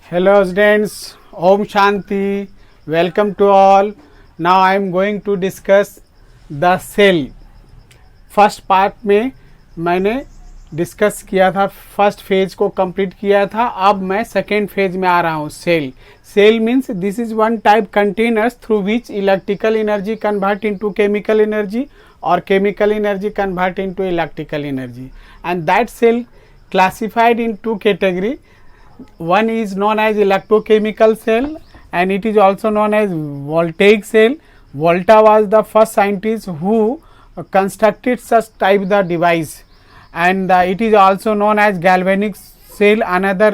Hello students, Om Shanti, welcome to all. Now I am going to discuss the cell. First part में मैंने discuss किया था, first phase को complete किया था. अब मैं सेकेंड फेज में आ रहा हूँ. Cell. Cell means this is one type containers through which electrical energy convert into chemical energy और chemical energy convert into electrical energy, and that cell classified in two category. One is known as electrochemical cell and it is also known as voltaic cell. Volta was the first scientist who constructed such type the device, and it is also known as galvanic cell, another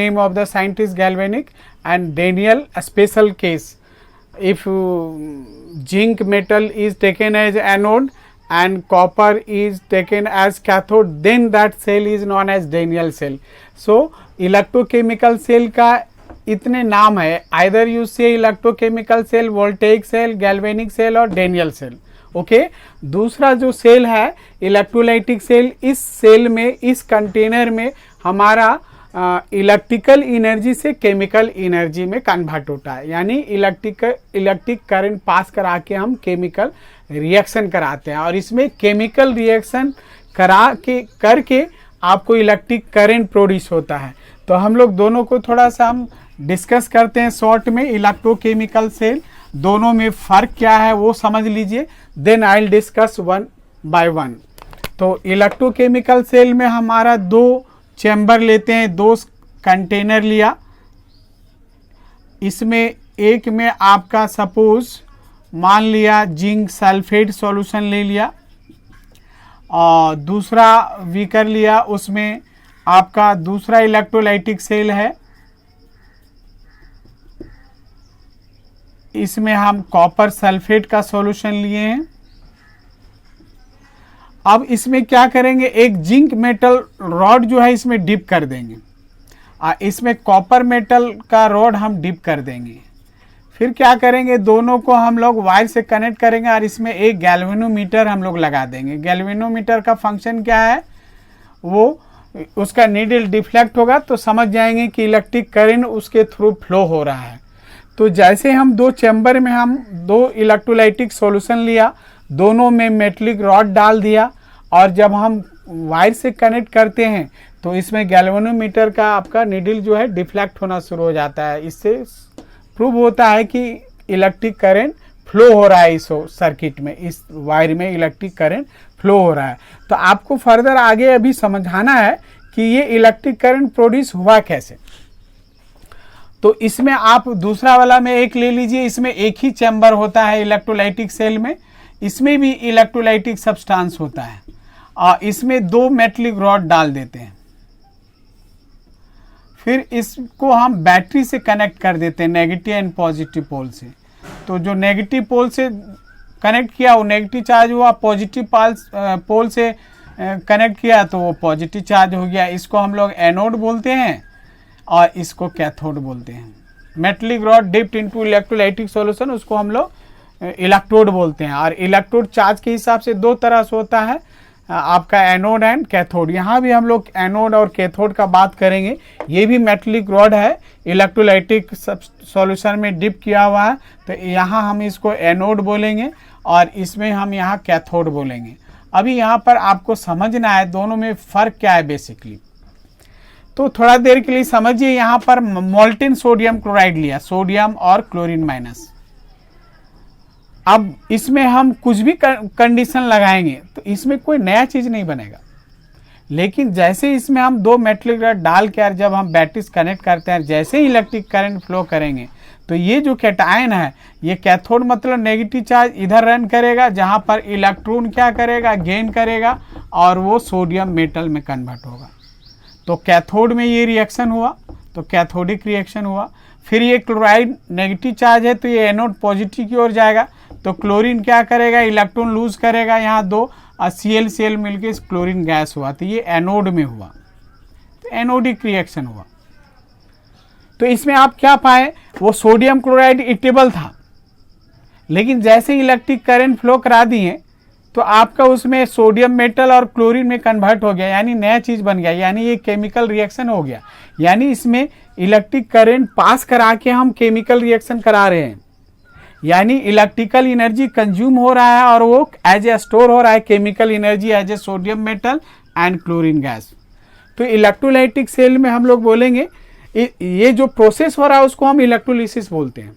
name of the scientist galvanic. And Daniel, a special case, if zinc metal is taken as anode and copper is taken as cathode, then that cell is known as Daniel cell. So electrochemical cell का इतने नाम है, either you say electrochemical cell, voltaic cell, galvanic cell और Daniel cell. Okay. दूसरा जो cell है electrolytic cell, इस cell में, इस कंटेनर में हमारा इलेक्ट्रिकल एनर्जी से केमिकल एनर्जी में कन्वर्ट होता है, यानी इलेक्ट्रिक करंट पास करा के हम केमिकल रिएक्शन कराते हैं, और इसमें केमिकल रिएक्शन करके आपको इलेक्ट्रिक करंट प्रोड्यूस होता है. तो हम लोग दोनों को थोड़ा सा हम डिस्कस करते हैं शॉर्ट में. इलेक्ट्रोकेमिकल सेल, दोनों में फ़र्क क्या है वो समझ लीजिए, then I will discuss one by one. तो इलेक्ट्रोकेमिकल सेल में हमारा दो चैम्बर लेते हैं, दो कंटेनर लिया. इसमें एक में आपका सपोज मान लिया जिंक सल्फेट सॉल्यूशन ले लिया, और दूसरा बीकर लिया, उसमें आपका दूसरा इलेक्ट्रोलाइटिक सेल है. इसमें हम कॉपर सल्फेट का सॉल्यूशन लिए हैं. अब इसमें क्या करेंगे, एक जिंक मेटल रॉड जो है इसमें डिप कर देंगे, और इसमें कॉपर मेटल का रॉड हम डिप कर देंगे. फिर क्या करेंगे, दोनों को हम लोग वायर से कनेक्ट करेंगे और इसमें एक गैल्वेनोमीटर हम लोग लगा देंगे. गैल्वेनोमीटर का फंक्शन क्या है, वो उसका नीडल डिफ्लेक्ट होगा तो समझ जाएंगे कि इलेक्ट्रिक करंट उसके थ्रू फ्लो हो रहा है. तो जैसे हम दो चैम्बर में हम दो इलेक्ट्रोलाइटिक सॉल्यूशन लिया, दोनों में मेटलिक रॉड डाल दिया, और जब हम वायर से कनेक्ट करते हैं तो इसमें गैल्वेनोमीटर का आपका नीडल जो है डिफ्लेक्ट होना शुरू हो जाता है. इससे प्रूव होता है कि इलेक्ट्रिक करंट फ्लो हो रहा है इस सर्किट में, इस वायर में इलेक्ट्रिक करंट फ्लो हो रहा है. तो आपको फर्दर आगे अभी समझाना है कि ये इलेक्ट्रिक करंट प्रोड्यूस हुआ कैसे. तो इसमें आप दूसरा वाला में एक ले लीजिए, इसमें एक ही चैम्बर होता है इलेक्ट्रोलाइटिक सेल में, इसमें भी इलेक्ट्रोलाइटिक सब्सटेंस होता है, और इसमें दो मेटलिक रॉड डाल देते हैं. फिर इसको हम बैटरी से कनेक्ट कर देते हैं, नेगेटिव एंड पॉजिटिव पोल से. तो जो नेगेटिव पोल से कनेक्ट किया वो नेगेटिव चार्ज हुआ, पॉजिटिव पोल से कनेक्ट किया तो वो पॉजिटिव चार्ज हो गया. इसको हम लोग एनोड बोलते हैं और इसको कैथोड बोलते हैं. Metallic rod dipped into electrolytic solution, उसको हम लोग इलेक्ट्रोड बोलते हैं. और इलेक्ट्रोड चार्ज के हिसाब से दो तरह से होता है, आपका एनोड एंड कैथोड. यहाँ भी हम लोग एनोड और कैथोड का बात करेंगे. ये भी मेटलिक रॉड है, इलेक्ट्रोलाइटिक सॉल्यूशन में डिप किया हुआ है, तो यहाँ हम इसको एनोड बोलेंगे और इसमें हम यहाँ कैथोड बोलेंगे. अभी यहाँ पर आपको समझना है दोनों में फ़र्क क्या है बेसिकली. तो थोड़ा देर के लिए समझिए. यहाँ पर मोल्टेन सोडियम क्लोराइड लिया, सोडियम और क्लोरीन माइनस. अब इसमें हम कुछ भी कंडीशन लगाएंगे तो इसमें कोई नया चीज़ नहीं बनेगा, लेकिन जैसे इसमें हम दो मेटलिक रॉड डाल के जब हम बैटरी कनेक्ट करते हैं, जैसे ही इलेक्ट्रिक करंट फ्लो करेंगे तो ये जो कैटायन है, ये कैथोड मतलब नेगेटिव चार्ज इधर रन करेगा, जहाँ पर इलेक्ट्रॉन क्या करेगा, गेन करेगा, और वो सोडियम मेटल में कन्वर्ट होगा. तो कैथोड में ये रिएक्शन हुआ तो कैथोडिक रिएक्शन हुआ. फिर ये क्लोराइड नेगेटिव चार्ज है तो ये एनोड पॉजिटिव की ओर जाएगा, तो क्लोरीन क्या करेगा, इलेक्ट्रॉन लूज करेगा, यहाँ दो और Cl मिलके क्लोरीन गैस हुआ, तो ये एनोड में हुआ, तो एनोडिक रिएक्शन हुआ. तो इसमें आप क्या पाए, वो सोडियम क्लोराइड इटेबल था, लेकिन जैसे इलेक्ट्रिक करंट फ्लो करा दिए तो आपका उसमें सोडियम मेटल और क्लोरीन में कन्वर्ट हो गया, यानी नया चीज़ बन गया, यानी ये केमिकल रिएक्शन हो गया। यानी इसमें इलेक्ट्रिक करंट पास करा के हम केमिकल रिएक्शन करा रहे हैं, यानी इलेक्ट्रिकल एनर्जी कंज्यूम हो रहा है और वो एज ए स्टोर हो रहा है chemical energy as a sodium metal and chlorine gas. तो इलेक्ट्रोलाइटिक सेल में हम लोग बोलेंगे ये जो प्रोसेस हो रहा है उसको हम इलेक्ट्रोलिसिस बोलते हैं।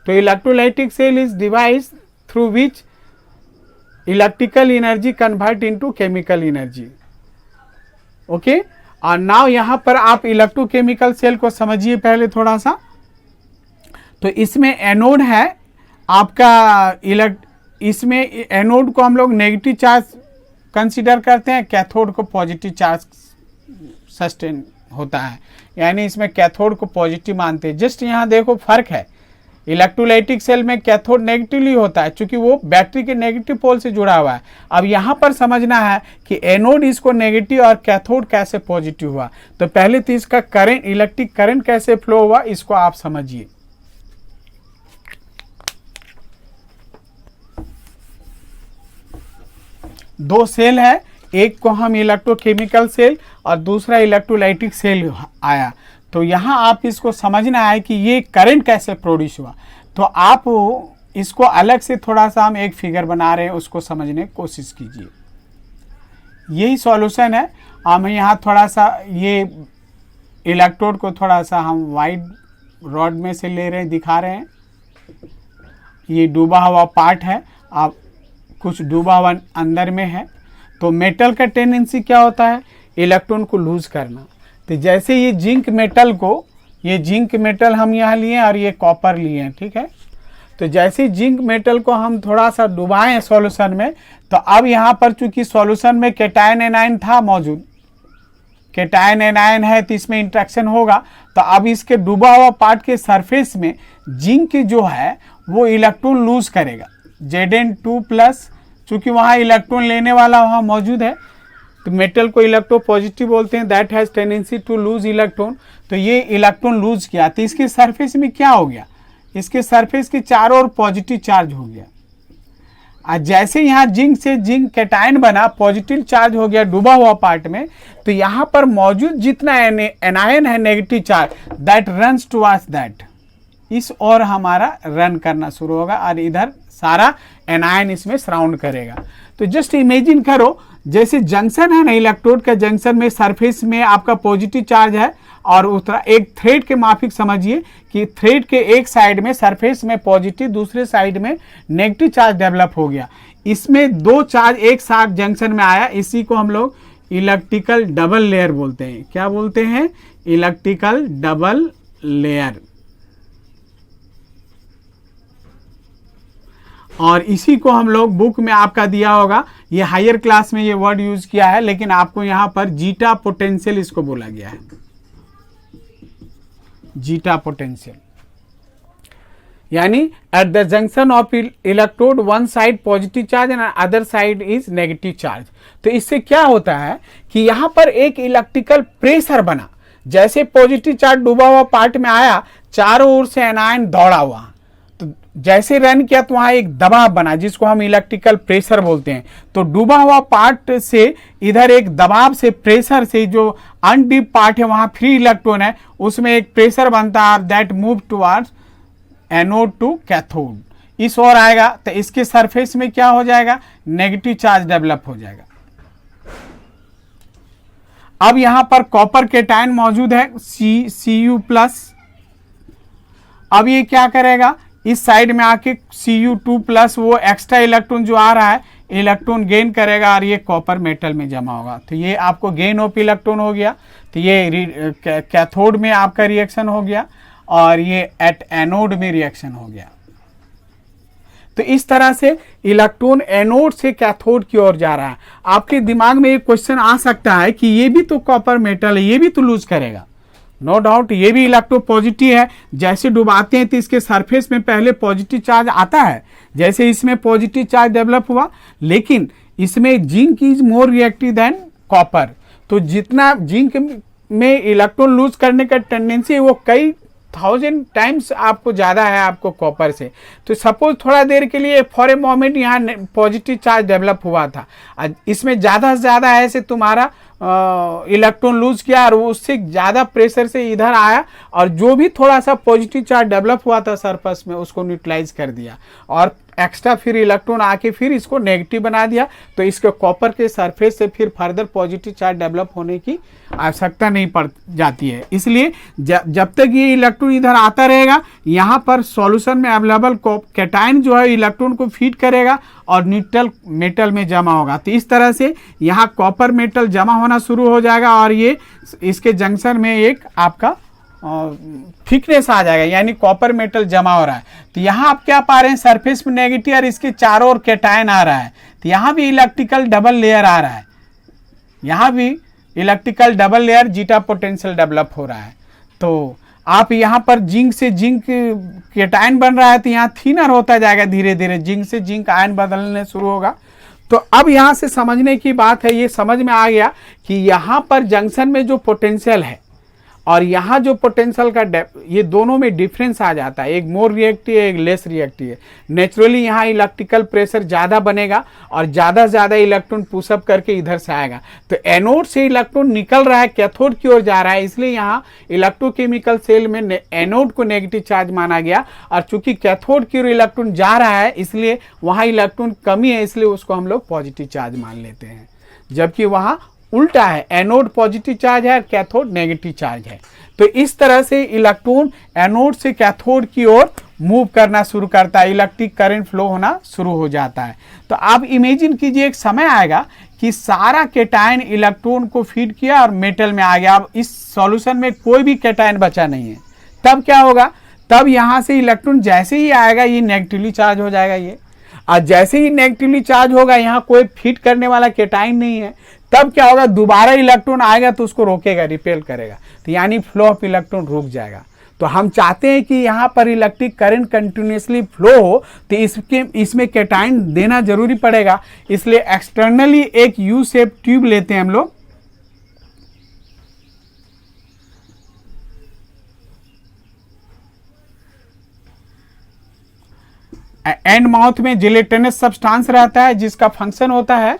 तो electrolytic cell is device through which electrical energy convert into chemical energy. Okay, और नाउ यहां पर आप इलेक्ट्रोकेमिकल सेल को समझिए पहले थोड़ा सा। तो इसमें एनोड है आपका, इसमें एनोड को हम लोग नेगेटिव चार्ज कंसीडर करते हैं, कैथोड को पॉजिटिव चार्ज सस्टेन होता है, यानी इसमें कैथोड को पॉजिटिव मानते हैं। जस्ट यहाँ देखो फर्क है, इलेक्ट्रोलाइटिक सेल में कैथोड नेगेटिवली होता है क्योंकि वो बैटरी के नेगेटिव पोल से जुड़ा हुआ है। अब यहाँ पर समझना है कि एनोड इसको नेगेटिव और कैथोड कैसे पॉजिटिव हुआ। तो पहले तो इसका करंट, इलेक्ट्रिक करंट कैसे फ्लो हुआ इसको आप समझिए। दो सेल है, एक को हम इलेक्ट्रोकेमिकल सेल और दूसरा इलेक्ट्रोलाइटिक सेल आया। तो यहाँ आप इसको समझना है कि ये करंट कैसे प्रोड्यूस हुआ। तो आप इसको अलग से थोड़ा सा हम एक फिगर बना रहे हैं, उसको समझने की कोशिश कीजिए। यही सॉल्यूशन है। हम यहाँ थोड़ा सा ये इलेक्ट्रोड को थोड़ा सा हम वाइड रॉड में से ले रहे हैं, दिखा रहे हैं। ये डूबा हुआ पार्ट है, आप कुछ डूबा हुआ अंदर में है। तो मेटल का टेंडेंसी क्या होता है, इलेक्ट्रॉन को लूज करना। तो जैसे ये जिंक मेटल को, ये जिंक मेटल हम यहाँ लिए और ये कॉपर लिए हैं, ठीक है। तो जैसे जिंक मेटल को हम थोड़ा सा डुबाएं सॉल्यूशन में, तो अब यहाँ पर चूंकि सॉल्यूशन में कैटायन एनायन था मौजूद, कैटायन एनायन है तो इसमें इंट्रैक्शन होगा। तो अब इसके डूबा हुआ पार्ट के सरफेस में जिंक जो है वो इलेक्ट्रॉन लूज करेगा, Zn2+, चूंकि वहाँ इलेक्ट्रॉन लेने वाला वहाँ मौजूद है। तो मेटल को इलेक्ट्रो पॉजिटिव बोलते हैं, that has tendency to lose electron. तो ये इलेक्ट्रॉन लूज किया तो इसके सरफेस में क्या हो गया, इसके सरफेस के चारों ओर पॉजिटिव चार्ज हो गया। और जैसे यहाँ जिंक से जिंक कैटायन बना, पॉजिटिव चार्ज हो गया डूबा हुआ पार्ट में, तो यहाँ पर मौजूद जितना एनायन है negative charge, that runs towards that, इस और हमारा रन करना शुरू होगा और इधर सारा एनायन इसमें सराउंड करेगा। तो जस्ट इमेजिन करो जैसे जंक्शन है ना, इलेक्ट्रोड का जंक्शन में सरफेस में आपका पॉजिटिव चार्ज है और उतना एक थ्रेड के माफिक समझिए कि थ्रेड के एक साइड में सरफेस में पॉजिटिव, दूसरे साइड में नेगेटिव चार्ज डेवलप हो गया। इसमें दो चार्ज एक साथ जंक्शन में आया, इसी को हम लोग इलेक्ट्रिकल डबल लेयर बोलते हैं। क्या बोलते हैं, इलेक्ट्रिकल डबल लेयर। और इसी को हम लोग बुक में आपका दिया होगा, ये हायर क्लास में ये वर्ड यूज किया है, लेकिन आपको यहां पर जीटा पोटेंशियल इसको बोला गया है, जीटा पोटेंशियल। यानी at the junction of electrode one side positive charge and other side is negative charge. तो इससे क्या होता है कि यहां पर एक इलेक्ट्रिकल प्रेशर बना, जैसे पॉजिटिव चार्ज डूबा हुआ पार्ट में आया, चारों ओर से एनायन दौड़ा हुआ, तो जैसे रन किया तो वहां एक दबाव बना जिसको हम इलेक्ट्रिकल प्रेशर बोलते हैं। तो डूबा हुआ पार्ट से इधर एक दबाव से, प्रेशर से, जो अनडीप पार्ट है वहां फ्री इलेक्ट्रॉन है, उसमें एक प्रेशर बनता है, that move towards anode to cathode. इस ओर आएगा तो इसके सरफेस में क्या हो जाएगा, नेगेटिव चार्ज डेवलप हो जाएगा। अब यहां पर कॉपर कैटायन मौजूद है Cu+। अब ये क्या करेगा, इस साइड में आके Cu2+, वो एक्स्ट्रा इलेक्ट्रॉन जो आ रहा है इलेक्ट्रॉन गेन करेगा और ये कॉपर मेटल में जमा होगा। तो ये आपको गेन ऑफ इलेक्ट्रॉन हो गया। तो ये कैथोड में आपका रिएक्शन हो गया और ये एट एनोड में रिएक्शन हो गया। तो इस तरह से इलेक्ट्रॉन एनोड से कैथोड की ओर जा रहा है। आपके दिमाग में एक क्वेश्चन आ सकता है कि ये भी तो कॉपर मेटल है, ये भी तो लूज करेगा। नो डाउट ये भी इलेक्ट्रो पॉजिटिव है। जैसे डुबाते हैं तो इसके सरफेस में पहले पॉजिटिव चार्ज आता है, जैसे इसमें पॉजिटिव चार्ज डेवलप हुआ, लेकिन इसमें zinc is more reactive than copper. तो जितना जिंक में इलेक्ट्रॉन लूज करने का टेंडेंसी है वो कई 1000 टाइम्स आपको ज़्यादा है आपको कॉपर से। तो सपोज थोड़ा देर के लिए फॉर ए मोमेंट यहाँ पॉजिटिव चार्ज डेवलप हुआ था, इसमें ज़्यादा से ज़्यादा ऐसे तुम्हारा इलेक्ट्रॉन लूज किया और उससे ज़्यादा प्रेशर से इधर आया और जो भी थोड़ा सा पॉजिटिव चार्ज डेवलप हुआ था सरफेस में उसको न्यूट्रलाइज कर दिया और एक्स्ट्रा फिर इलेक्ट्रॉन आके फिर इसको नेगेटिव बना दिया। तो इसके कॉपर के सरफेस से फिर फर्दर पॉजिटिव चार्ज डेवलप होने की आवश्यकता नहीं पड़ जाती है। इसलिए जब तक ये इलेक्ट्रॉन इधर आता रहेगा, यहाँ पर सॉल्यूशन में अवेलेबल कैटायन जो है इलेक्ट्रॉन को फीड करेगा और न्यूट्रल मेटल में जमा होगा। तो इस तरह से यहाँ कॉपर मेटल जमा होना शुरू हो जाएगा और ये इसके जंक्शन में एक आपका थिकनेस आ जाएगा, यानी कॉपर मेटल जमा हो रहा है। तो यहाँ आप क्या पा रहे हैं, सरफेस में नेगेटिव और इसके चारों ओर कैटायन आ रहा है। तो यहाँ भी इलेक्ट्रिकल डबल लेयर आ रहा है, यहाँ भी electrical double layer zeta potential develop हो रहा है। तो आप यहाँ पर जिंक से जिंक कैटायन बन रहा है, तो यहाँ थिनर होता जाएगा धीरे धीरे, जिंक से जिंक आयन बदलने शुरू होगा। तो अब यहाँ से समझने की बात है, ये समझ में आ गया कि यहाँ पर जंक्शन में जो पोटेंशियल है और यहाँ जो पोटेंशियल का ये दोनों में डिफरेंस आ जाता है, एक मोर रिएक्टिव है एक लेस रिएक्टिव है। नेचुरली यहाँ इलेक्ट्रिकल प्रेशर ज़्यादा बनेगा और ज़्यादा से ज़्यादा इलेक्ट्रॉन पुशअप करके इधर से आएगा। तो एनोड से इलेक्ट्रॉन निकल रहा है, कैथोड की ओर जा रहा है, इसलिए यहाँ इलेक्ट्रोकेमिकल सेल में एनोड को नेगेटिव चार्ज माना गया और चूंकि कैथोड की ओर इलेक्ट्रॉन जा रहा है इसलिए वहाँ इलेक्ट्रॉन कमी है, इसलिए उसको हम लोग पॉजिटिव चार्ज मान लेते हैं। जबकि वहाँ उल्टा है, एनोड पॉजिटिव चार्ज है और कैथोड नेगेटिव चार्ज है। तो इस तरह से इलेक्ट्रॉन एनोड से कैथोड की ओर मूव करना शुरू करता है, इलेक्ट्रिक करंट फ्लो होना शुरू हो जाता है। तो आप इमेजिन कीजिए एक समय आएगा कि सारा कैटायन इलेक्ट्रॉन को फीड किया और मेटल में आ गया, अब इस सॉल्यूशन में कोई भी कैटायन बचा नहीं है। तब क्या होगा, तब यहाँ से इलेक्ट्रॉन जैसे ही आएगा ये नेगेटिवली चार्ज हो जाएगा, ये और जैसे ही नेगेटिवली चार्ज होगा यहाँ कोई फीड करने वाला कैटायन नहीं है, तब क्या होगा, दोबारा इलेक्ट्रॉन आएगा तो उसको रोकेगा, रिपेल करेगा, तो यानी फ्लो ऑफ इलेक्ट्रॉन रुक जाएगा। तो हम चाहते हैं कि यहाँ पर इलेक्ट्रिक करंट कंटिन्यूसली फ्लो हो, तो इसमें कैटायन देना जरूरी पड़ेगा। इसलिए एक्सटर्नली एक यू शेप ट्यूब लेते हैं हम लोग, एंड माउथ में जिलेटिनस सब्सटेंस रहता है जिसका फंक्शन होता है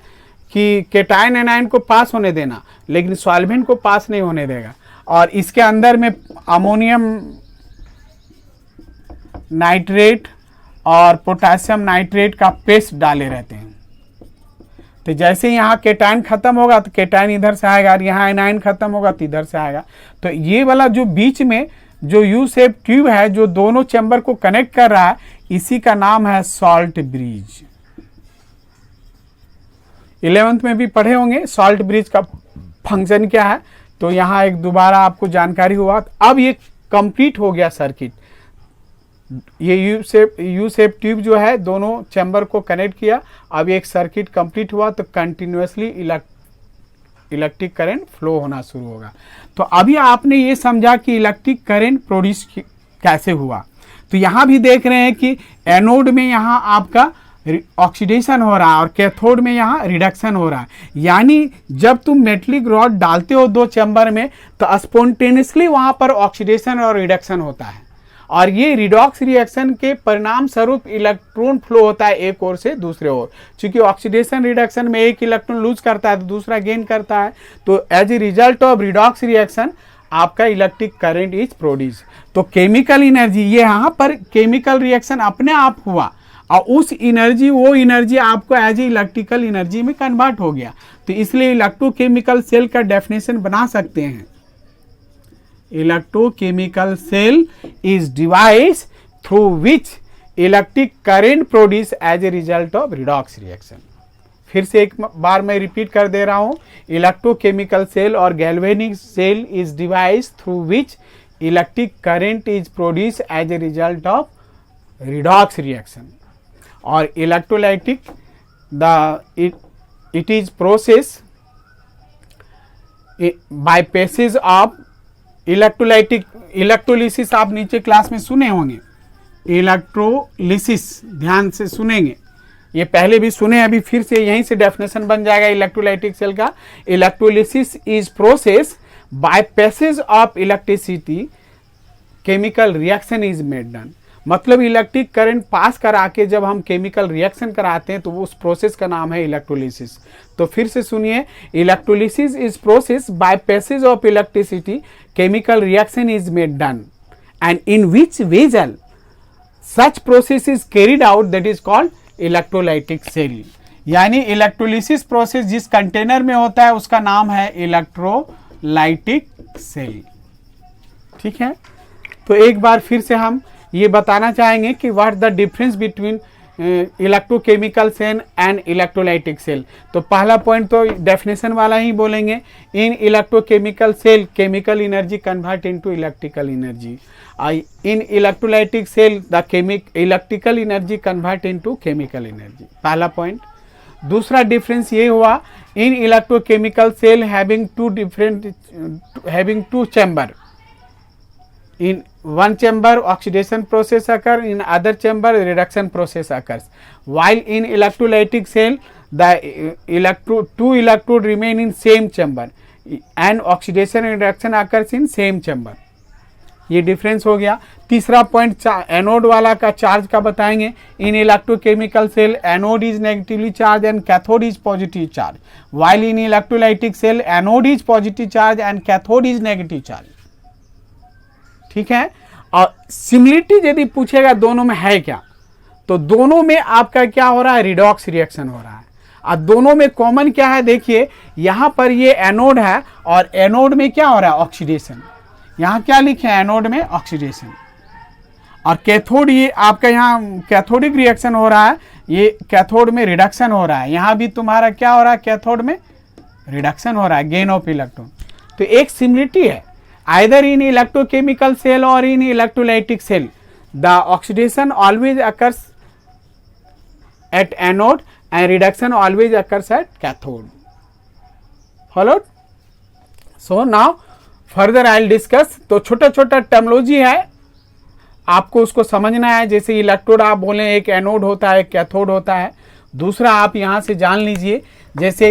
कि कैटायन एनायन को पास होने देना, लेकिन सॉल्वेंट को पास नहीं होने देगा। और इसके अंदर में अमोनियम नाइट्रेट और पोटेशियम नाइट्रेट का पेस्ट डाले रहते हैं। तो जैसे यहाँ कैटायन खत्म होगा तो कैटायन इधर से आएगा और यहाँ एनायन खत्म होगा तो इधर से आएगा। तो ये वाला जो बीच में जो यू शेप ट्यूब है जो दोनों चैम्बर को कनेक्ट कर रहा है, इसी का नाम है सॉल्ट ब्रिज। 11th में भी पढ़े होंगे सॉल्ट ब्रिज का फंक्शन क्या है, तो यहाँ एक दोबारा आपको जानकारी हुआ। अब ये कंप्लीट हो गया सर्किट, ये यू शेप ट्यूब जो है दोनों चैम्बर को कनेक्ट किया, अब एक सर्किट कंप्लीट हुआ तो कंटिन्यूसली इलेक्ट्रिक करंट फ्लो होना शुरू होगा। तो अभी आपने ये समझा कि इलेक्ट्रिक करंट प्रोड्यूस कैसे हुआ। तो यहाँ भी देख रहे हैं कि एनोड में यहाँ आपका ऑक्सीडेशन हो रहा है और कैथोड में यहाँ रिडक्शन हो रहा है। यानी जब तुम मेटलिक रॉड डालते हो दो चैम्बर में तो स्पॉन्टेनियसली वहाँ पर ऑक्सीडेशन और रिडक्शन होता है, और ये रिडॉक्स रिएक्शन के परिणाम स्वरूप इलेक्ट्रॉन फ्लो होता है एक ओर से दूसरे ओर। चूंकि ऑक्सीडेशन रिडक्शन में एक इलेक्ट्रॉन लूज करता है तो दूसरा गेन करता है, तो as a result of redox reaction आपका इलेक्ट्रिक करंट इज प्रोड्यूस। तो केमिकल एनर्जी, ये यहाँ पर केमिकल रिएक्शन अपने आप हुआ और उस एनर्जी वो एनर्जी आपको एज ए इलेक्ट्रिकल एनर्जी में कन्वर्ट हो गया। तो इसलिए इलेक्ट्रोकेमिकल सेल का डेफिनेशन बना सकते हैं, electrochemical cell is device through which electric current produce as a result of redox reaction. फिर से एक बार मैं रिपीट कर दे रहा हूं, इलेक्ट्रोकेमिकल सेल और galvanic cell is device through which electric current is produce as a result of redox reaction. और electrolytic it is process by passage of electrolytic. Electrolysis आप नीचे क्लास में सुने होंगे, इलेक्ट्रोलिसिस ध्यान से सुनेंगे, ये पहले भी सुने, अभी फिर से यहीं से डेफिनेशन बन जाएगा इलेक्ट्रोलाइटिक सेल का। Electrolysis is process by passage of electricity chemical reaction is made done. मतलब इलेक्ट्रिक करंट पास करा के जब हम केमिकल रिएक्शन कराते हैं तो वो उस प्रोसेस का नाम है इलेक्ट्रोलिसिस। तो फिर से सुनिए, electrolysis is process by passage of electricity chemical reaction is made done and in which vessel such process is carried out that is called electrolytic cell. यानी इलेक्ट्रोलिसिस प्रोसेस जिस कंटेनर में होता है उसका नाम है इलेक्ट्रोलाइटिक सेल। ठीक है, तो एक बार फिर से हम ये बताना चाहेंगे कि what the difference between electrochemical cell and electrolytic cell. तो पहला पॉइंट तो डेफिनेशन वाला ही बोलेंगे। In electrochemical cell chemical energy convert into electrical energy. In electrolytic cell the electrical energy convert into chemical energy. पहला पॉइंट। दूसरा difference ये हुआ, in electrochemical cell having two chamber, in one chamber oxidation process occur, in other chamber reduction process occurs, while in electrolytic cell the two electrode remain in same chamber and oxidation and reduction occurs in same chamber। ये difference हो गया। तीसरा point anode वाला का charge का बताएंगे। In electrochemical cell anode is negatively charge and cathode is positive charge, while in electrolytic cell anode is positive charge and cathode is negative charge. ठीक है, और सिमिलरिटी यदि पूछेगा दोनों में है क्या, तो दोनों में आपका क्या हो रहा है, रिडॉक्स रिएक्शन हो रहा है। और दोनों में कॉमन क्या है, देखिए यहां पर ये एनोड है और एनोड में क्या हो रहा है, ऑक्सीडेशन। यहां क्या लिखे हैं, एनोड में ऑक्सीडेशन। और कैथोड, ये आपका यहाँ कैथोडिक रिएक्शन हो रहा है, ये कैथोड में रिडक्शन हो रहा है। यहां भी तुम्हारा क्या हो रहा है, कैथोड में रिडक्शन हो रहा है, गेन ऑफ इलेक्ट्रॉन। तो एक सिमिलरिटी है, either in electrochemical cell or in electrolytic cell the oxidation always occurs at anode and reduction always occurs at cathode। followed? So now further I'll discuss। तो छोटा छोटा terminology है, आपको उसको समझना है। जैसे इलेक्ट्रोड आप बोले, एक एनोड होता है, एक कैथोड होता है। दूसरा आप यहाँ से जान लीजिए, जैसे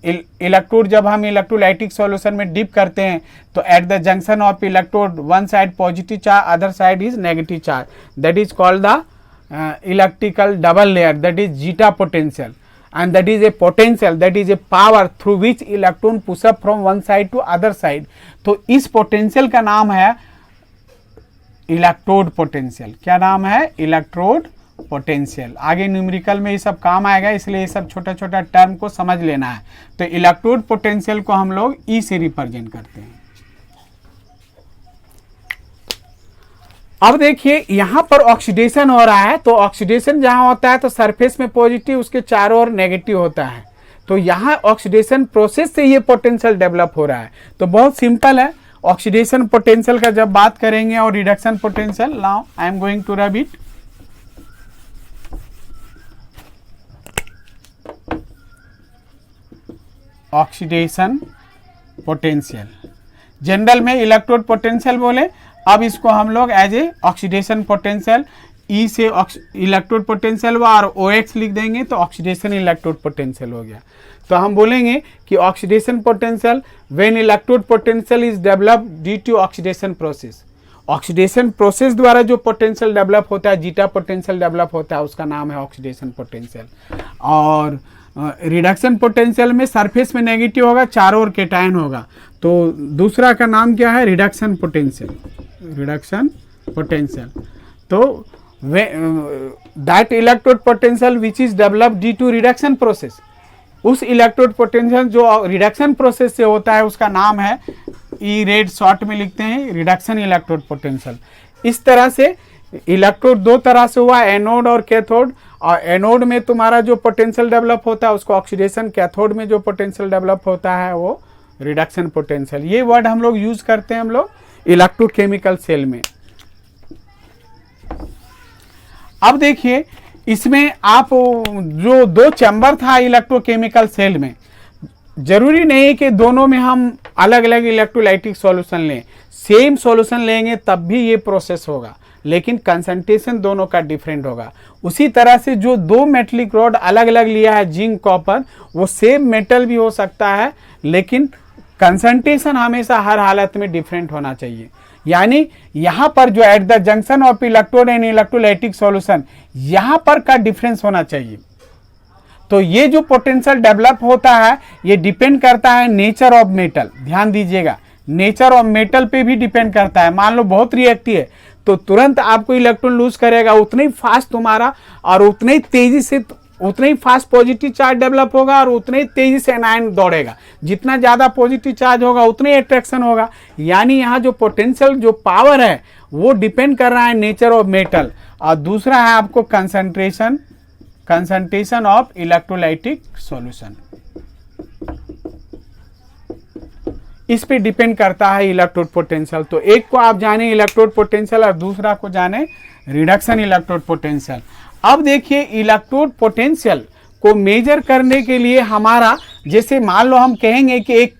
इलेक्ट्रोड जब हम इलेक्ट्रोलाइटिक सॉल्यूशन में डिप करते हैं तो at the junction of electrode one side positive charge, other side is negative charge, that is called the electrical double layer, that is zeta potential, and that is a potential, that is a power through which electron push up from one side to other side। तो इस potential का नाम है electrode potential. क्या नाम है, electrode potential. आगे numerical में ये सब काम आएगा, इसलिए ये सब छोटा छोटा टर्म को समझ लेना है। तो इलेक्ट्रोड पोटेंशियल को हम लोग ई से रिप्रेजेंट करते हैं। अब देखिए यहां पर ऑक्सीडेशन हो रहा है, तो ऑक्सीडेशन जहां होता है तो सरफेस में पॉजिटिव, उसके चारों ओर नेगेटिव होता है। तो यहां ऑक्सीडेशन प्रोसेस से ये पोटेंशियल डेवलप हो रहा है। तो बहुत सिंपल है, ऑक्सीडेशन पोटेंशियल का जब बात करेंगे और reduction potential, now I am going to rub it. Oxidation potential, general में इलेक्ट्रोड पोटेंशियल बोले, अब इसको हम लोग as a oxidation potential, E से इलेक्ट्रोड पोटेंशियल हुआ और OX लिख देंगे तो ऑक्सीडेशन इलेक्ट्रोड पोटेंशियल हो गया। तो हम बोलेंगे कि oxidation potential when electrode potential is develop due to oxidation process. Oxidation process द्वारा जो पोटेंशियल डेवलप होता है, जीटा पोटेंशियल डेवलप होता है, उसका नाम है ऑक्सीडेशन पोटेंशियल। और रिडक्शन पोटेंशियल में सरफेस में नेगेटिव होगा, चारों ओर केटायन होगा, तो दूसरा का नाम क्या है, रिडक्शन पोटेंशियल। रिडक्शन पोटेंशियल, तो that electrode potential which is develop due to reduction process, उस इलेक्ट्रोड पोटेंशियल जो रिडक्शन प्रोसेस से होता है उसका नाम है, ई रेड शॉर्ट में लिखते हैं, रिडक्शन इलेक्ट्रोड पोटेंशियल। इस तरह से इलेक्ट्रोड दो तरह से हुआ, एनोड और कैथोड। और एनोड में तुम्हारा जो पोटेंशियल डेवलप होता है उसको ऑक्सीडेशन, कैथोड में जो पोटेंशियल डेवलप होता है वो रिडक्शन पोटेंशियल। ये वर्ड हम लोग यूज करते हैं हम लोग इलेक्ट्रोकेमिकल सेल में। अब देखिए इसमें आप जो दो चैम्बर था इलेक्ट्रोकेमिकल सेल में, जरूरी नहीं कि दोनों में हम अलग अलग इलेक्ट्रोलाइटिक सॉल्यूशन लें, सेम सॉल्यूशन लेंगे तब भी ये प्रोसेस होगा, लेकिन कंसंट्रेशन दोनों का डिफरेंट होगा। उसी तरह से जो दो मेटलिक रॉड अलग अलग लिया है जिंक कॉपर, वो सेम मेटल भी हो सकता है, लेकिन कंसंट्रेशन हमेशा हर हालत में डिफरेंट होना चाहिए। यानी यहां पर जो at the junction of electrode and electrolytic solution, यहां पर का डिफरेंस होना चाहिए। तो ये जो पोटेंशियल डेवलप होता है ये डिपेंड करता है नेचर ऑफ मेटल। ध्यान दीजिएगा, नेचर ऑफ मेटल पे भी डिपेंड करता है। मान लो बहुत रिएक्टिव है तो तुरंत आपको इलेक्ट्रॉन लूज करेगा, उतना ही फास्ट तुम्हारा और उतने ही तेजी से, उतना ही फास्ट पॉजिटिव चार्ज डेवलप होगा और उतने ही तेजी से एनायन दौड़ेगा। जितना ज्यादा पॉजिटिव चार्ज होगा उतने ही अट्रैक्शन होगा। यानी यहाँ जो पोटेंशियल जो पावर है वो डिपेंड कर रहा है नेचर ऑफ मेटल। और दूसरा है आपको कंसंट्रेशन ऑफ इलेक्ट्रोलाइटिक सॉल्यूशन, इस पे डिपेंड करता है इलेक्ट्रोड पोटेंशियल। तो एक को आप जाने इलेक्ट्रोड पोटेंशियल और दूसरा को जाने रिडक्शन इलेक्ट्रोड पोटेंशियल। अब देखिए इलेक्ट्रोड पोटेंशियल को मेजर करने के लिए हमारा, जैसे मान लो हम कहेंगे कि एक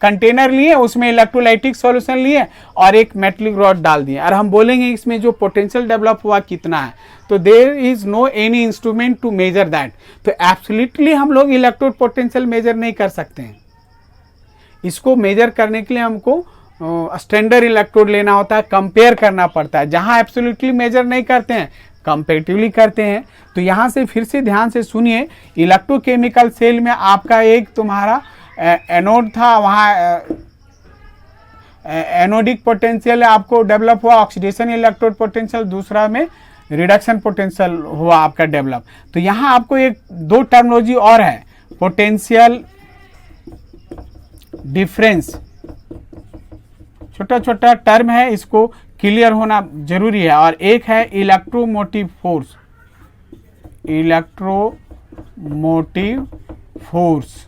कंटेनर लिए, उसमें इलेक्ट्रोलाइटिक सॉल्यूशन लिए और एक मेटलिक रॉड डाल दिए, और हम बोलेंगे इसमें जो पोटेंशियल डेवलप हुआ कितना है, तो there is no any instrument to measure that. तो एब्सोल्युटली हम लोग इलेक्ट्रोड पोटेंशियल मेजर नहीं कर सकते हैं। इसको मेजर करने के लिए हमको स्टैंडर्ड इलेक्ट्रोड लेना होता है, कंपेयर करना पड़ता है। जहां एब्सोल्युटली मेजर नहीं करते हैं, कंपेरेटिवली करते हैं। तो यहां से फिर से ध्यान से सुनिए, इलेक्ट्रोकेमिकल सेल में आपका एक तुम्हारा एनोड था, वहां एनोडिक पोटेंशियल आपको डेवलप हुआ, ऑक्सीडेशन इलेक्ट्रोड पोटेंशियल, दूसरा में रिडक्शन पोटेंशियल हुआ आपका डेवलप। तो यहां आपको एक दो टर्मिनोलॉजी और है, पोटेंशियल डिफरेंस, छोटा छोटा टर्म है, इसको क्लियर होना जरूरी है। और एक है electromotive force, electromotive force,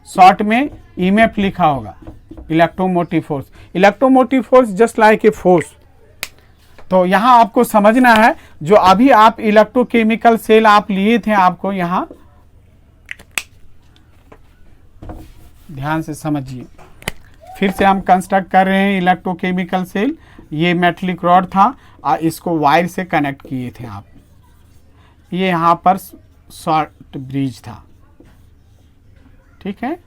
short में ईएमएफ लिखा होगा, electromotive force. Electromotive force just like a force. तो यहां आपको समझना है, जो अभी आप इलेक्ट्रोकेमिकल सेल आप लिए थे, आपको यहां ध्यान से समझिए। फिर से हम कंस्ट्रक्ट कर रहे हैं इलेक्ट्रोकेमिकल सेल। ये मेटलिक रॉड था और इसको वायर से कनेक्ट किए थे आप। ये यहाँ पर शॉर्ट ब्रिज था, ठीक है।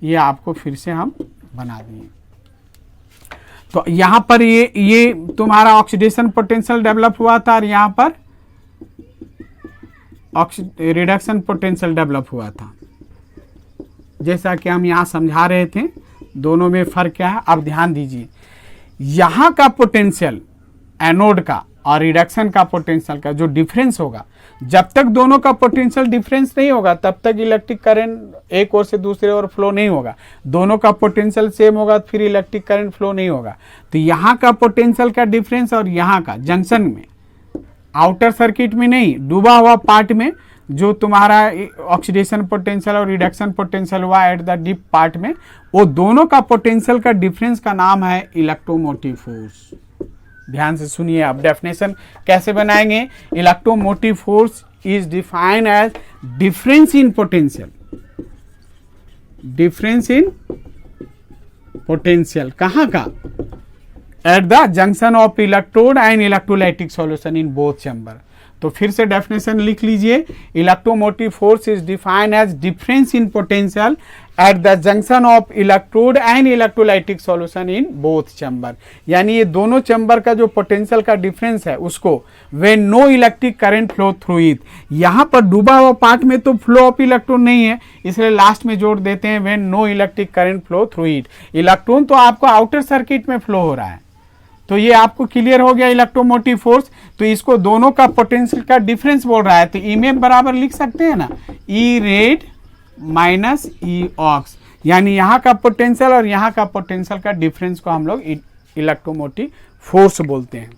ये आपको फिर से हम बना दिए। तो यहाँ पर ये तुम्हारा ऑक्सीडेशन पोटेंशियल डेवलप हुआ था और यहाँ पर रिडक्शन पोटेंशियल डेवलप हुआ था। जैसा कि हम यहाँ समझा रहे थे, दोनों में फर्क क्या है। अब ध्यान दीजिए, यहाँ का पोटेंशियल एनोड का और रिडक्शन का पोटेंशियल का जो डिफरेंस होगा, जब तक दोनों का पोटेंशियल डिफरेंस नहीं होगा तब तक इलेक्ट्रिक करंट एक ओर से दूसरे ओर फ्लो नहीं होगा। दोनों का पोटेंशियल सेम होगा फिर इलेक्ट्रिक करंट फ्लो नहीं होगा। तो यहाँ का पोटेंशियल का डिफरेंस और यहाँ का जंक्शन में, आउटर सर्किट में नहीं, डूबा हुआ पार्ट में जो तुम्हारा ऑक्सीडेशन पोटेंशियल और रिडक्शन पोटेंशियल हुआ एट द डीप पार्ट में, वो दोनों का पोटेंशियल का डिफरेंस का नाम है इलेक्ट्रोमोटिव फोर्स। ध्यान से सुनिए, आप डेफिनेशन कैसे बनाएंगे। Electromotive force is defined age difference in potential, difference in potential कहाँ का, at the junction of electrode and electrolytic solution in both chamber. तो फिर से डेफिनेशन लिख लीजिए, electromotive force is defined age difference in potential at the junction of electrode and electrolytic solution in both chamber. यानी ये दोनों chamber का जो पोटेंशियल का डिफरेंस है उसको when no electric current flow through it. यहाँ पर डूबा हुआ पार्ट में तो फ्लो ऑफ इलेक्ट्रॉन नहीं है, इसलिए लास्ट में जोड़ देते हैं when no electric current flow through it. Electron तो आपको आउटर सर्किट में फ्लो हो रहा है। तो ये आपको क्लियर हो गया इलेक्ट्रोमोटिव फोर्स। तो इसको दोनों का पोटेंशियल का डिफरेंस बोल रहा है, तो ईएमएफ बराबर लिख सकते हैं ना, ई रेड माइनस ई ऑक्स। यानी यहाँ का पोटेंशियल और यहाँ का पोटेंशियल का डिफरेंस को हम लोग इलेक्ट्रोमोटिव फोर्स बोलते हैं।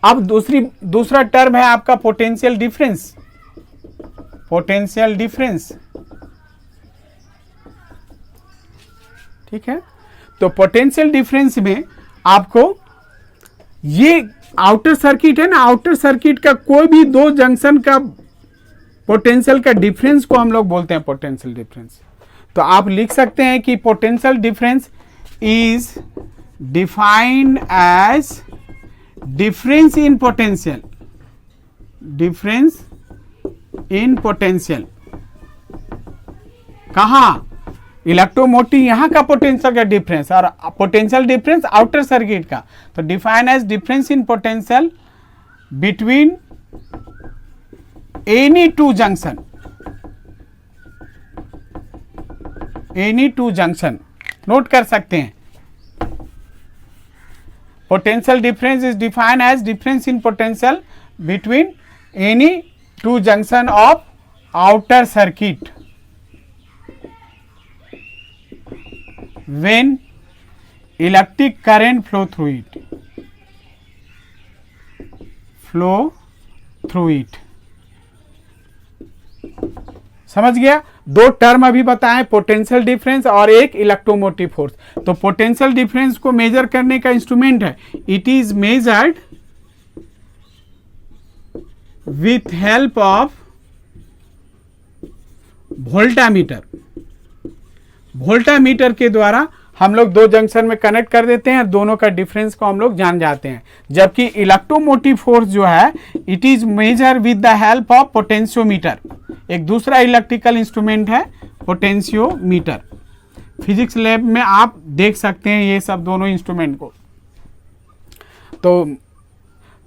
अब दूसरा टर्म है आपका पोटेंशियल डिफरेंस, पोटेंशियल डिफरेंस, ठीक है। तो पोटेंशियल डिफरेंस में आपको ये आउटर सर्किट है ना, आउटर सर्किट का कोई भी दो जंक्शन का पोटेंशियल का डिफरेंस को हम लोग बोलते हैं पोटेंशियल डिफरेंस। तो आप लिख सकते हैं कि potential difference is defined age difference in potential, difference in potential कहां, इलेक्ट्रोमोटिव यहाँ का पोटेंशियल का डिफरेंस और पोटेंशियल डिफरेंस आउटर सर्किट का, तो define age difference in potential between any two junction, any two junction note कर सकते हैं। Potential difference is defined age difference in potential between any two junction of outer circuit when electric current flow through it। समझ गया? दो term अभी बताएं, potential difference और एक इलेक्ट्रोमोटिव फोर्स। तो पोटेंशियल डिफरेंस को मेजर करने का इंस्ट्रूमेंट है, it is measured with help of voltameter. Voltameter के द्वारा हम लोग दो जंक्शन में कनेक्ट कर देते हैं, दोनों का डिफरेंस को हम लोग जान जाते हैं। जबकि इलेक्ट्रोमोटिव फोर्स जो है it is measure with the help of potentiometer. एक दूसरा इलेक्ट्रिकल इंस्ट्रूमेंट है पोटेंशियोमीटर। फिजिक्स लैब में आप देख सकते हैं ये सब दोनों इंस्ट्रूमेंट को। तो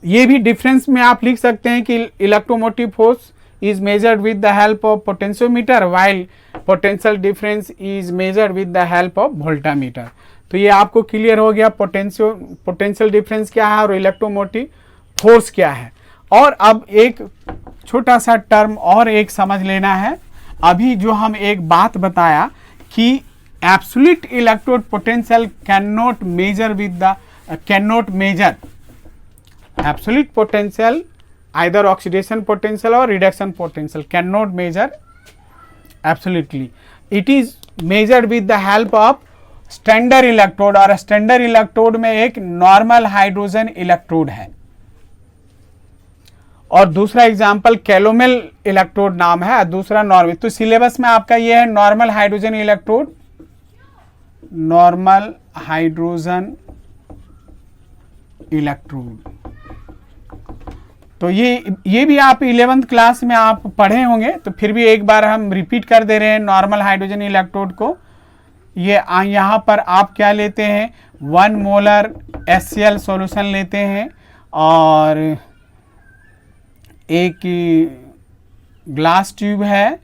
ये भी डिफरेंस में आप लिख सकते हैं कि electromotive force is measured with the help of potentiometer while potential difference is measured with the help of voltmeter। तो ये आपको क्लियर हो गया पोटेंशियल डिफरेंस क्या है और इलेक्ट्रोमोटिव फोर्स क्या है। और अब एक छोटा सा टर्म और एक समझ लेना है। अभी जो हम एक बात बताया कि absolute electrode potential can not measure absolute potential, either oxidation potential or reduction potential cannot measure absolutely। it is measured with the help of standard electrode और standard electrode में एक normal hydrogen electrode है और दूसरा example कैलोमेल electrode नाम है, दूसरा normal. तो सिलेबस में आपका ये है normal hydrogen electrode, normal hydrogen electrode. तो ये भी आप 11th क्लास में आप पढ़े होंगे, तो फिर भी एक बार हम रिपीट कर दे रहे हैं नॉर्मल हाइड्रोजन इलेक्ट्रोड को। ये यहाँ पर आप क्या लेते हैं, 1 मोलर HCl सॉल्यूशन लेते हैं और एक ग्लास ट्यूब है,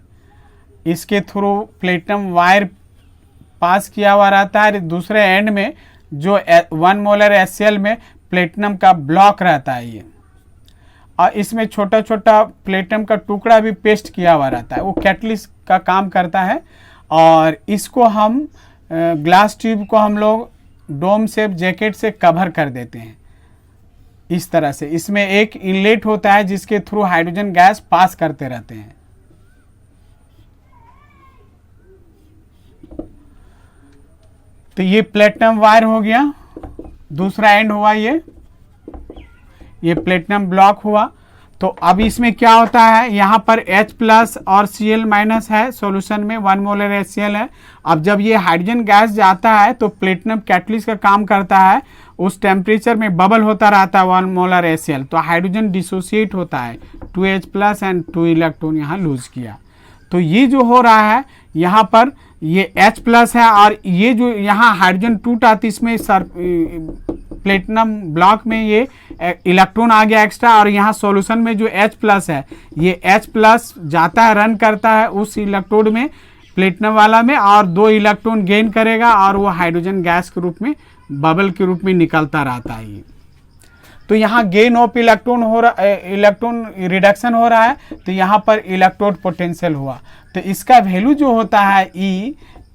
इसके थ्रू प्लेटिनम वायर पास किया हुआ रहता है। दूसरे एंड में जो 1 मोलर HCl में प्लेटिनम का ब्लॉक रहता है ये, और इसमें छोटा छोटा प्लेटिनम का टुकड़ा भी पेस्ट किया हुआ रहता है, वो कैटलिस्ट का काम करता है। और इसको हम ग्लास ट्यूब को हम लोग डोम शेप जैकेट से कवर कर देते हैं इस तरह से। इसमें एक इनलेट होता है जिसके थ्रू हाइड्रोजन गैस पास करते रहते हैं। तो ये प्लेटिनम वायर हो गया, दूसरा एंड हुआ ये प्लेटिनम ब्लॉक हुआ। तो अब इसमें क्या होता है, यहाँ पर H प्लस और Cl माइनस है, सॉल्यूशन में 1 मोलर HCl है। अब जब ये हाइड्रोजन गैस जाता है तो प्लेटिनम कैटलिस्ट का काम करता है, उस टेम्परेचर में बबल होता रहता है 1 मोलर HCl, तो हाइड्रोजन डिसोसिएट होता है, 2H प्लस एंड 2 इलेक्ट्रॉन यहाँ लूज किया। तो ये जो हो रहा है यहाँ पर ये H प्लस है और ये जो यहाँ हाइड्रोजन टूटा तो इसमें प्लेटिनम ब्लॉक में ये इलेक्ट्रॉन आ गया एक्स्ट्रा, और यहाँ सॉल्यूशन में जो H प्लस है ये H प्लस जाता है, रन करता है उस इलेक्ट्रोड में प्लेटिनम वाला में, और 2 इलेक्ट्रॉन गेन करेगा और वो हाइड्रोजन गैस के रूप में बबल के रूप में निकलता रहता है ये। तो यहाँ गेन ऑफ इलेक्ट्रॉन हो रहा, इलेक्ट्रॉन रिडक्शन हो रहा है, तो यहाँ पर इलेक्ट्रोड पोटेंशियल हुआ। तो इसका वैल्यू जो होता है E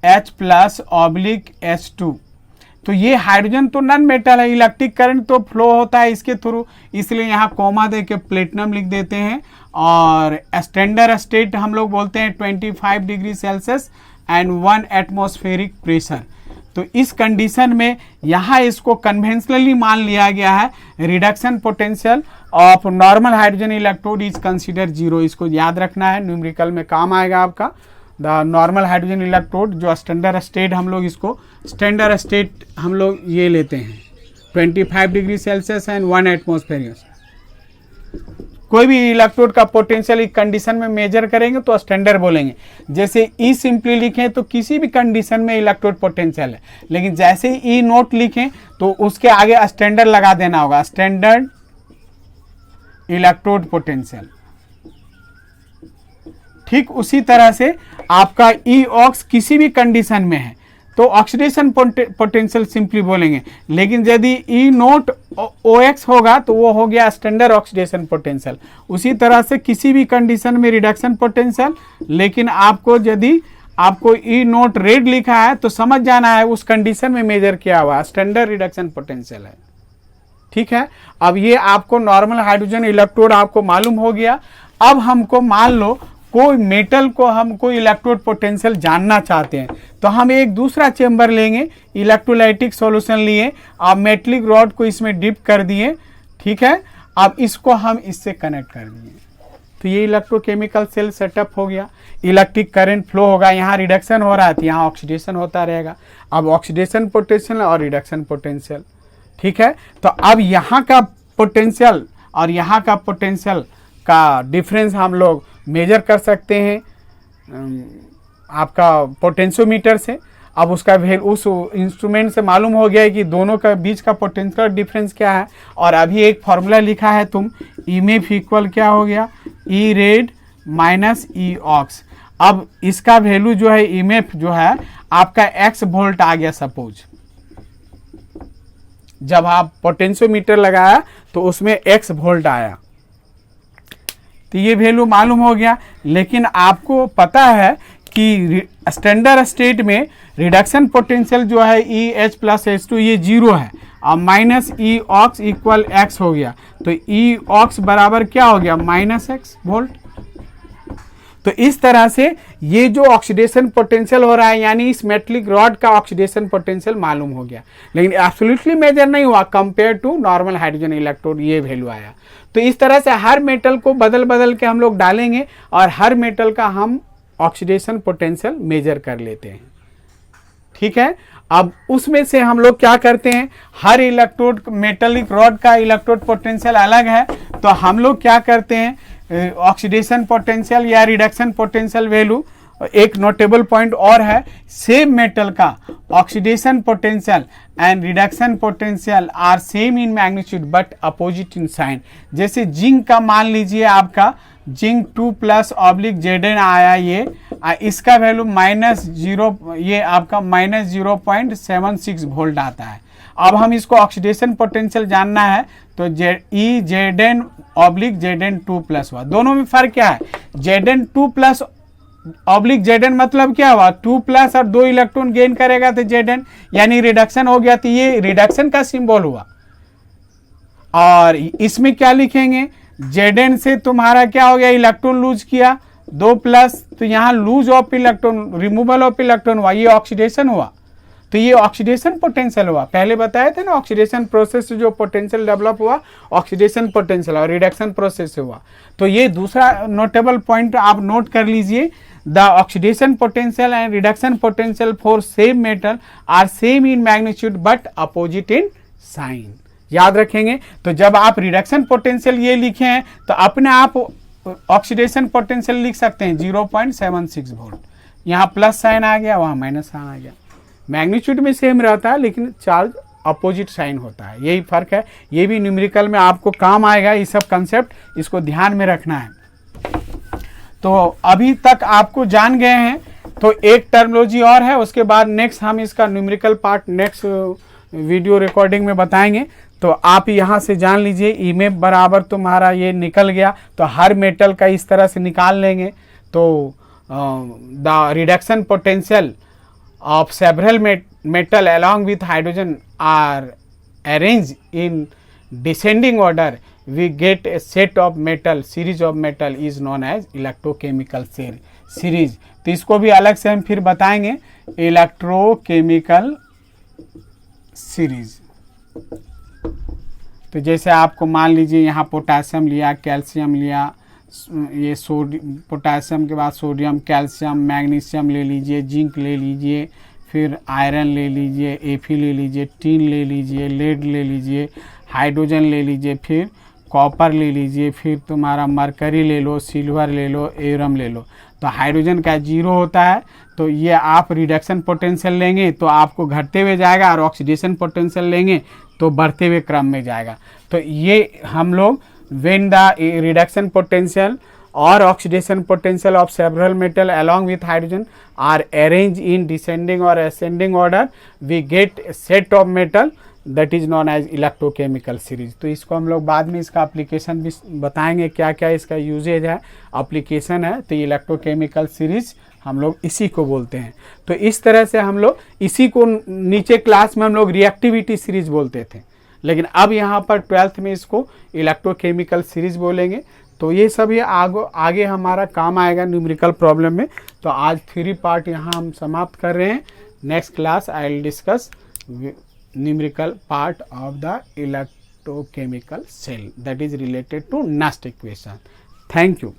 H plus oblique H2। तो ये हाइड्रोजन तो नॉन मेटल है, इलेक्ट्रिक करंट तो फ्लो होता है इसके थ्रू, इसलिए यहाँ कोमा दे के प्लेटिनम लिख देते हैं। और स्टैंडर्ड स्टेट हम लोग बोलते हैं 25 degree Celsius and 1 atmospheric pressure. तो इस कंडीशन में यहाँ इसको कन्वेंशनली मान लिया गया है, reduction potential of normal hydrogen electrode is consider 0। इसको याद रखना है, न्यूमेरिकल में काम आएगा आपका। द नॉर्मल हाइड्रोजन इलेक्ट्रोड जो स्टैंडर्ड स्टेट हम लोग इसको स्टैंडर्ड स्टेट हम लोग ये लेते हैं 25 डिग्री सेल्सियस एंड 1 एटमॉस्फेरिक। कोई भी इलेक्ट्रोड का पोटेंशियल एक कंडीशन में मेजर करेंगे तो स्टैंडर्ड बोलेंगे। जैसे ई सिंपली लिखें तो किसी भी कंडीशन में इलेक्ट्रोड पोटेंशियल है, लेकिन जैसे ही ई नोट लिखें तो उसके आगे स्टैंडर्ड लगा देना होगा, स्टैंडर्ड इलेक्ट्रोड पोटेंशियल। ठीक उसी तरह से आपका ई ऑक्स किसी भी कंडीशन में है तो ऑक्सीडेशन पोटेंशियल सिंपली बोलेंगे, लेकिन यदि ई नोट ओ एक्स होगा तो वो हो गया स्टैंडर्ड ऑक्सीडेशन पोटेंशियल। उसी तरह से किसी भी कंडीशन में रिडक्शन पोटेंशियल, लेकिन आपको यदि आपको ई नोट रेड लिखा है तो समझ जाना है उस कंडीशन में मेजर किया हुआ स्टैंडर्ड रिडक्शन पोटेंशियल है। ठीक है, अब ये आपको नॉर्मल हाइड्रोजन इलेक्ट्रोड आपको मालूम हो गया। अब हमको मान लो कोई मेटल को हम कोई इलेक्ट्रोड पोटेंशियल जानना चाहते हैं तो हम एक दूसरा चेंबर लेंगे, इलेक्ट्रोलाइटिक सॉल्यूशन लिए, अब मेटलिक रॉड को इसमें डिप कर दिए। ठीक है, अब इसको हम इससे कनेक्ट कर दिए तो ये इलेक्ट्रोकेमिकल सेल सेटअप हो गया। इलेक्ट्रिक करंट फ्लो होगा, यहाँ रिडक्शन हो रहा है तो यहाँ ऑक्सीडेशन होता रहेगा। अब ऑक्सीडेशन पोटेंशियल और रिडक्शन पोटेंशियल। ठीक है, तो अब यहाँ का पोटेंशियल और यहाँ का पोटेंशियल का डिफरेंस हम लोग मेजर कर सकते हैं आपका पोटेंशियोमीटर से। अब उसका उस इंस्ट्रूमेंट से मालूम हो गया है कि दोनों का बीच का पोटेंशियल डिफरेंस क्या है। और अभी एक फॉर्मूला लिखा है तुम, ईएमएफ इक्वल क्या हो गया, ई रेड माइनस ई ऑक्स। अब इसका वैल्यू जो है ईएमएफ जो है आपका x वोल्ट आ गया। सपोज जब आप पोटेंशियोमीटर लगाया तो उसमें x वोल्ट आया तो ये वैल्यू मालूम हो गया। लेकिन आपको पता है कि स्टैंडर्ड स्टेट में रिडक्शन पोटेंशियल जो है E H plus H two ये जीरो है और माइनस ई ऑक्स इक्वल एक्स हो गया। तो ई ऑक्स बराबर क्या हो गया, माइनस एक्स वोल्ट। तो इस तरह से ये जो ऑक्सीडेशन पोटेंशियल हो रहा है यानी इस मेटलिक रॉड का ऑक्सीडेशन पोटेंशियल मालूम हो गया, लेकिन एब्सोल्युटली मेजर नहीं हुआ compare to normal hydrogen electrode, ये वैल्यू आया। तो इस तरह से हर मेटल को बदल बदल के हम लोग डालेंगे और हर मेटल का हम ऑक्सीडेशन पोटेंशियल मेजर कर लेते हैं। ठीक है, अब उसमें से हम लोग क्या करते हैं, हर इलेक्ट्रोड मेटलिक रॉड का इलेक्ट्रोड पोटेंशियल अलग है तो हम लोग क्या करते हैं, ऑक्सीडेशन पोटेंशियल या रिडक्शन पोटेंशियल वैल्यू। एक नोटेबल पॉइंट और है, सेम मेटल का oxidation potential and reduction potential are same in magnitude but opposite in sign. जैसे जिंक का मान लीजिए आपका जिंक 2+ Zn आया, ये इसका वैल्यू -0, ये आपका -0.76 वोल्ट आता है। अब हम इसको ऑक्सीडेशन पोटेंशियल जानना है तो ई Zn Zn2+ हुआ। दोनों में फर्क क्या है, Zn2+ Zn मतलब क्या हुआ, 2+ और 2 इलेक्ट्रॉन गेन करेगा तो Zn यानी रिडक्शन हो गया, तो ये रिडक्शन का सिंबल हुआ। और इसमें क्या लिखेंगे, Zn से तुम्हारा क्या हो गया, इलेक्ट्रॉन लूज किया 2+, तो यहाँ lose of electron, removal of electron हुआ, ये ऑक्सीडेशन हुआ। तो ये ऑक्सीडेशन पोटेंशियल हुआ। पहले बताए थे ना ऑक्सीडेशन प्रोसेस से जो पोटेंशियल डेवलप हुआ ऑक्सीडेशन पोटेंशियल और रिडक्शन प्रोसेस से हुआ। तो ये दूसरा नोटेबल पॉइंट आप नोट कर लीजिए, the oxidation potential and reduction potential for same metal are same in magnitude but opposite in sign. याद रखेंगे। तो जब आप रिडक्शन पोटेंशियल ये लिखे हैं तो अपने आप ऑक्सीडेशन पोटेंशियल लिख सकते हैं 0.76 वोल्ट। यहाँ प्लस साइन आ गया, वहाँ माइनस साइन आ गया। मैग्नीट्यूड में सेम रहता है लेकिन चार्ज अपोजिट साइन होता है, यही फर्क है। ये भी न्यूमेरिकल में आपको काम आएगा, ये सब कंसेप्ट इसको ध्यान में रखना है। तो अभी तक आपको जान गए हैं, तो एक टर्मिनोलॉजी और है, उसके बाद नेक्स्ट हम इसका numerical part next video recording में बताएंगे। तो आप यहाँ से जान लीजिए ईएमएफ बराबर तुम्हारा ये निकल गया, तो हर मेटल का इस तरह से निकाल लेंगे। तो the reduction potential of several metal along with hydrogen are arranged in descending order, we get a set of metal, series of metal is known as electrochemical series। तो इसको भी अलग से हम फिर बताएंगे, इलेक्ट्रोकेमिकल सीरीज। तो जैसे आपको मान लीजिए यहाँ पोटासियम लिया, कैल्शियम लिया, ये पोटासियम के बाद सोडियम, कैल्शियम, मैग्नीशियम ले लीजिए, जिंक ले लीजिए, फिर आयरन ले लीजिए, एफी ले लीजिए, टीन ले लीजिए, लेड ले लीजिए, हाइड्रोजन ले लीजिए, फिर कॉपर ले लीजिए, फिर तुम्हारा मरकरी ले लो, सिल्वर ले लो, एरम ले लो। तो हाइड्रोजन का 0 होता है, तो ये आप रिडक्शन पोटेंशियल लेंगे तो आपको घटते हुए जाएगा, और ऑक्सीडेशन पोटेंशियल लेंगे तो बढ़ते हुए क्रम में जाएगा। तो ये हम लोग when the reduction potential or oxidation potential of several metal along with hydrogen are arranged in descending or ascending order, we get a set of metal that is known as electrochemical series। तो इसको हम लोग बाद में इसका application भी बताएंगे, क्या क्या इसका यूजेज है, एप्लीकेशन है। तो इलेक्ट्रोकेमिकल सीरीज हम लोग इसी को बोलते हैं। तो इस तरह से हम लोग इसी को नीचे क्लास में हम लोग रिएक्टिविटी सीरीज बोलते थे, लेकिन अब यहाँ पर 12th में इसको इलेक्ट्रोकेमिकल सीरीज बोलेंगे। तो ये सब ये आगे हमारा काम आएगा न्यूमेरिकल प्रॉब्लम में। तो आज 3 पार्ट यहाँ हम समाप्त कर रहे हैं। Next class I will discuss numerical part of the electrochemical cell that is related to next equation. Thank you.